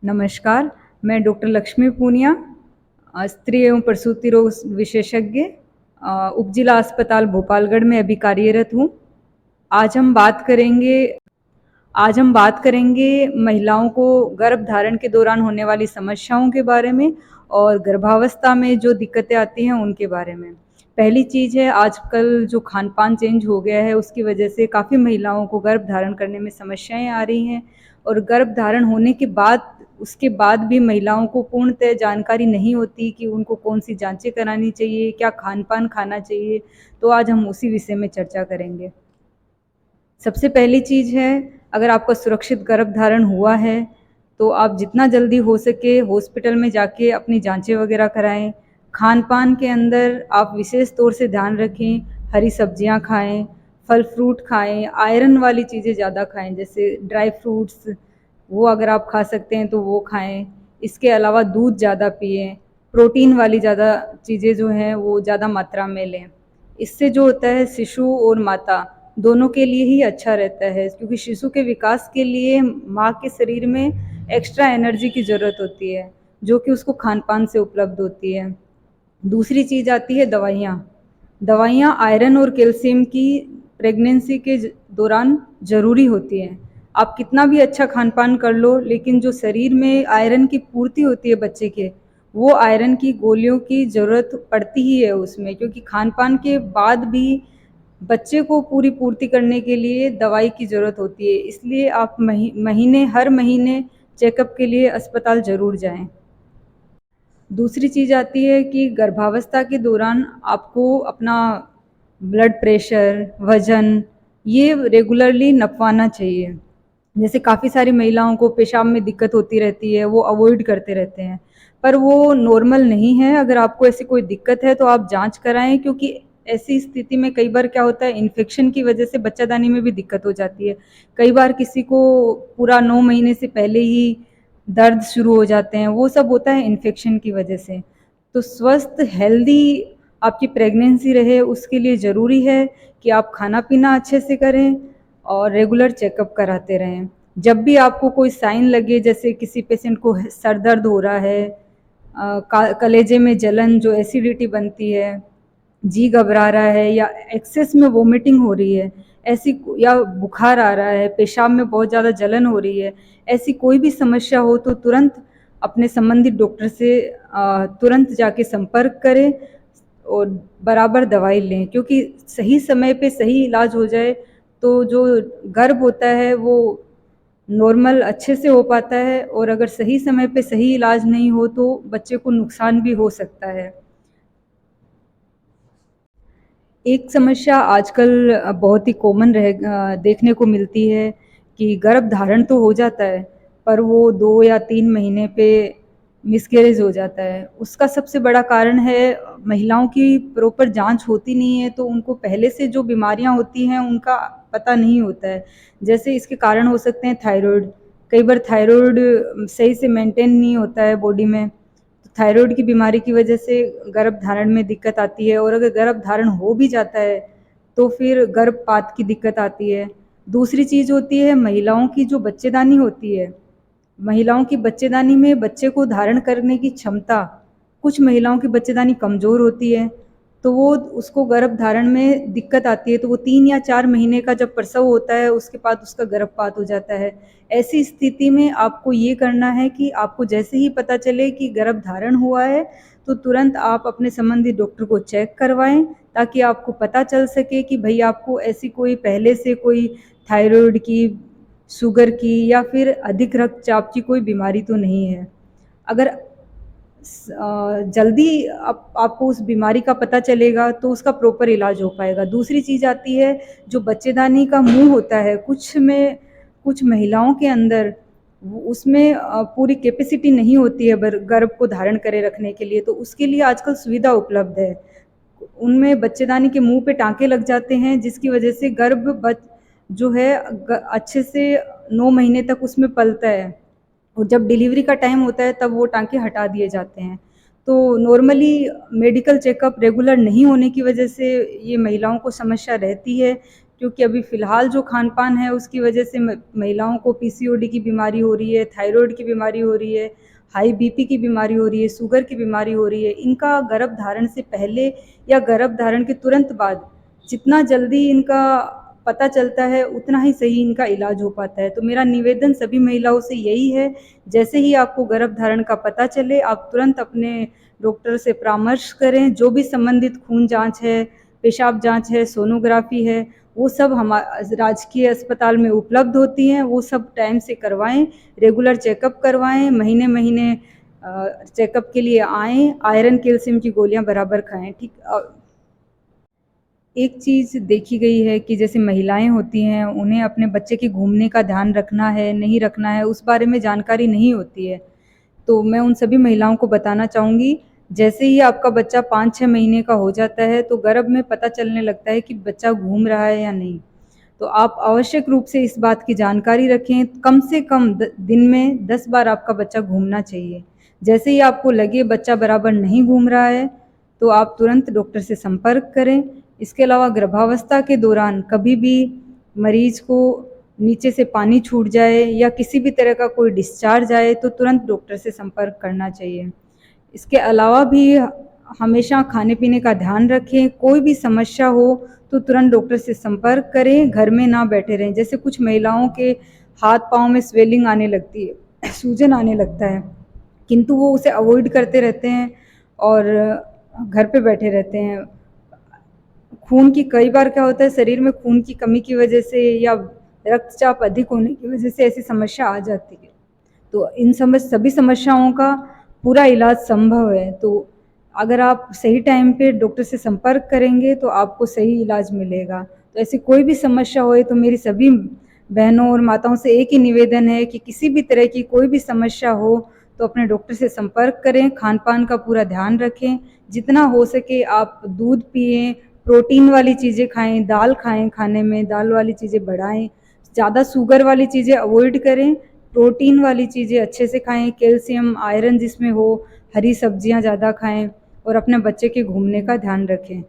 नमस्कार, मैं डॉक्टर लक्ष्मी पूनिया, स्त्री एवं प्रसूति रोग विशेषज्ञ, उपजिला अस्पताल भोपालगढ़ में अभी कार्यरत हूँ। आज हम बात करेंगे आज हम बात करेंगे महिलाओं को गर्भधारण के दौरान होने वाली समस्याओं के बारे में और गर्भावस्था में जो दिक्कतें आती हैं उनके बारे में। पहली चीज़ है, आजकल जो खान-पान चेंज हो गया है उसकी वजह से काफ़ी महिलाओं को गर्भधारण करने में समस्याएँ आ रही हैं और गर्भधारण होने के बाद उसके बाद भी महिलाओं को पूर्णतः जानकारी नहीं होती कि उनको कौन-सी जाँचें करानी चाहिए, क्या खान-पान खाना चाहिए। तो आज हम उसी विषय में चर्चा करेंगे। सबसे पहली चीज़ है, अगर आपका सुरक्षित गर्भधारण हुआ है, तो आप जितना जल्दी हो सके हॉस्पिटल में जाके अपनी जाँचें वग़ैरह कराएँ। खान-पान के अंदर आप विशेष तौर से ध्यान रखें, हरी सब्जियाँ खाएँ, फल-फ्रूट खाएँ, आयरन वाली चीज़ें ज़्यादा खाएँ, जैसे ड्राई फ्रूट्स, वो अगर आप खा सकते हैं तो वो खाएँ। इसके अलावा दूध ज़्यादा पिएँ, प्रोटीन वाली ज़्यादा चीज़ें जो हैं वो ज़्यादा मात्रा में लें। इससे जो होता है शिशु और माता दोनों के लिए ही अच्छा रहता है, क्योंकि शिशु के विकास के लिए माँ के शरीर में एक्स्ट्रा एनर्जी की ज़रूरत होती है, जो कि उसको खान-पान से उपलब्ध होती है। दूसरी चीज़ आती है दवाइयाँ। दवाइयाँ आयरन और कैल्शियम की प्रेगनेंसी के दौरान ज़रूरी होती हैं। आप कितना भी अच्छा खान-पान कर लो, लेकिन जो शरीर में आयरन की पूर्ति होती है बच्चे के, वो आयरन की गोलियों की ज़रूरत पड़ती ही है उसमें, क्योंकि खान-पान के बाद भी बच्चे को पूरी पूर्ति करने के लिए दवाई की ज़रूरत होती है। इसलिए आप हर महीने चेकअप के लिए अस्पताल ज़रूर जाएँ। दूसरी चीज़ आती है कि गर्भावस्था के दौरान आपको अपना ब्लड प्रेशर, वज़न, ये रेगुलरली नपवाना चाहिए। जैसे काफ़ी सारी महिलाओं को पेशाब में दिक्कत होती रहती है, वो अवॉइड करते रहते हैं, पर वो नॉर्मल नहीं है। अगर आपको ऐसी कोई दिक्कत है तो आप जाँच कराएँ, क्योंकि ऐसी स्थिति में कई बार क्या होता है, इन्फेक्शन की वजह से बच्चादानी में भी दिक्कत हो जाती है। कई बार किसी को पूरा 9 महीने से पहले ही दर्द शुरू हो जाते हैं, वो सब होता है इन्फेक्शन की वजह से। तो स्वस्थ हेल्दी आपकी प्रेगनेंसी रहे, उसके लिए ज़रूरी है कि आप खाना-पीना अच्छे से करें और रेगुलर चेकअप कराते रहें। जब भी आपको कोई साइन लगे, जैसे किसी पेशेंट को सर दर्द हो रहा है, कलेजे में जलन जो एसिडिटी बनती है, जी घबरा रहा है या एक्सेस में वॉमिटिंग हो रही है, ऐसी या बुखार आ रहा है, पेशाब में बहुत ज़्यादा जलन हो रही है, ऐसी कोई भी समस्या हो तो तुरंत अपने संबंधित डॉक्टर से तुरंत जाके संपर्क करें और बराबर दवाई लें, क्योंकि सही समय पे सही इलाज हो जाए तो जो गर्भ होता है वो नॉर्मल अच्छे से हो पाता है, और अगर सही समय पे सही इलाज नहीं हो तो बच्चे को नुकसान भी हो सकता है। एक समस्या आजकल बहुत ही कॉमन देखने को मिलती है कि गर्भधारण तो हो जाता है, पर वो 2 या 3 महीने पे मिसकैरेज हो जाता है। उसका सबसे बड़ा कारण है महिलाओं की प्रॉपर जाँच होती नहीं है, तो उनको पहले से जो बीमारियाँ होती हैं उनका पता नहीं होता है। जैसे इसके कारण हो सकते हैं थायरॉइड, कई बार थायरॉइड सही से मेंटेन नहीं होता है बॉडी में। थायरॉइड की बीमारी की वजह से गर्भधारण में दिक्कत आती है, और अगर गर्भधारण हो भी जाता है तो फिर गर्भपात की दिक्कत आती है। दूसरी चीज़ होती है महिलाओं की जो बच्चेदानी होती है। महिलाओं की बच्चेदानी में बच्चे को धारण करने की क्षमता, कुछ महिलाओं की बच्चेदानी कमज़ोर होती है, तो वो उसको गर्भधारण में दिक्कत आती है, तो वो 3 या 4 महीने का जब प्रसव होता है उसके बाद उसका गर्भपात हो जाता है। ऐसी स्थिति में आपको ये करना है कि आपको जैसे ही पता चले कि गर्भधारण हुआ है, तो तुरंत आप अपने संबंधित डॉक्टर को चेक करवाएँ, ताकि आपको पता चल सके कि भई आपको ऐसी कोई पहले से कोई थायरॉइड की, शुगर की या फिर अधिक रक्तचाप की कोई बीमारी तो नहीं है। अगर जल्दी आपको उस बीमारी का पता चलेगा तो उसका प्रॉपर इलाज हो पाएगा। दूसरी चीज़ आती है जो बच्चेदानी का मुँह होता है, कुछ महिलाओं के अंदर उसमें पूरी कैपेसिटी नहीं होती है गर्भ को धारण करे रखने के लिए, तो उसके लिए आजकल सुविधा उपलब्ध है। उनमें बच्चेदानी के मुँह पे टाँके लग जाते हैं, जिसकी वजह से गर्भ जो है अच्छे से 9 महीने तक उसमें पलता है, और जब डिलीवरी का टाइम होता है तब वो टाँके हटा दिए जाते हैं। तो नॉर्मली मेडिकल चेकअप रेगुलर नहीं होने की वजह से ये महिलाओं को समस्या रहती है क्योंकि अभी फ़िलहाल जो खान-पान है उसकी वजह से महिलाओं को पीसीओडी की बीमारी हो रही है, थायरॉइड की बीमारी हो रही है, हाई बीपी की बीमारी हो रही है, शुगर की बीमारी हो रही है। इनका गर्भधारण से पहले या गर्भधारण के तुरंत बाद जितना जल्दी इनका पता चलता है उतना ही सही इनका इलाज हो पाता है। तो मेरा निवेदन सभी महिलाओं से यही है, जैसे ही आपको गर्भधारण का पता चले आप तुरंत अपने डॉक्टर से परामर्श करें। जो भी संबंधित खून जाँच है, पेशाब जाँच है, सोनोग्राफ़ी है, वो सब राजकीय अस्पताल में उपलब्ध होती हैं। वो सब टाइम से करवाएँ, रेगुलर चेकअप करवाएँ, महीने-महीने चेकअप के लिए आएँ, आयरन, कैल्शियम की गोलियाँ बराबर खाएँ। ठीक एक चीज़ देखी गई है कि जैसे महिलाएँ होती हैं, उन्हें अपने बच्चे के घूमने का ध्यान रखना है, नहीं रखना है, उस बारे में जानकारी नहीं होती है। तो मैं उन सभी महिलाओं को बताना चाहूँगी, जैसे ही आपका बच्चा 5-6 महीने का हो जाता है, तो गर्भ में पता चलने लगता है कि बच्चा घूम रहा है या नहीं। तो आप आवश्यक रूप से इस बात की जानकारी रखें, कम से कम दिन में 10 बार आपका बच्चा घूमना चाहिए। जैसे ही आपको लगे बच्चा बराबर नहीं घूम रहा है, तो आप तुरंत डॉक्टर से संपर्क करें। इसके अलावा गर्भावस्था के दौरान कभी भी मरीज़ को नीचे से पानी छूट जाए या किसी भी तरह का कोई डिस्चार्ज आए तो तुरंत डॉक्टर से संपर्क करना चाहिए। इसके अलावा भी हमेशा खाने-पीने का ध्यान रखें, कोई भी समस्या हो तो तुरंत डॉक्टर से संपर्क करें, घर में ना बैठे रहें। जैसे कुछ महिलाओं के हाथ-पाँव में स्वेलिंग आने लगती है, सूजन आने लगता है, किंतु वो उसे अवॉइड करते रहते हैं और घर पे बैठे रहते हैं। खून की कई बार क्या होता है शरीर में खून की कमी की वजह से या रक्तचाप अधिक होने की वजह से ऐसी समस्या आ जाती है। तो इन सभी समस्याओं का पूरा इलाज संभव है। तो अगर आप सही टाइम पे डॉक्टर से संपर्क करेंगे तो आपको सही इलाज मिलेगा। तो ऐसी कोई भी समस्या होए तो मेरी सभी बहनों और माताओं से एक ही निवेदन है कि किसी भी तरह की कोई भी समस्या हो तो अपने डॉक्टर से संपर्क करें, खान-पान का पूरा ध्यान रखें, जितना हो सके आप दूध पिएँ, प्रोटीन वाली चीज़ें खाएँ, दाल खाएँ खाने में, दाल वाली चीज़ें बढ़ाएँ, ज़्यादा शुगर वाली चीज़ें अवॉइड करें, प्रोटीन वाली चीज़ें अच्छे से खाएँ, कैल्शियम, आयरन जिसमें हो, हरी सब्जियाँ ज़्यादा खाएँ और अपने बच्चे के घूमने का ध्यान रखें।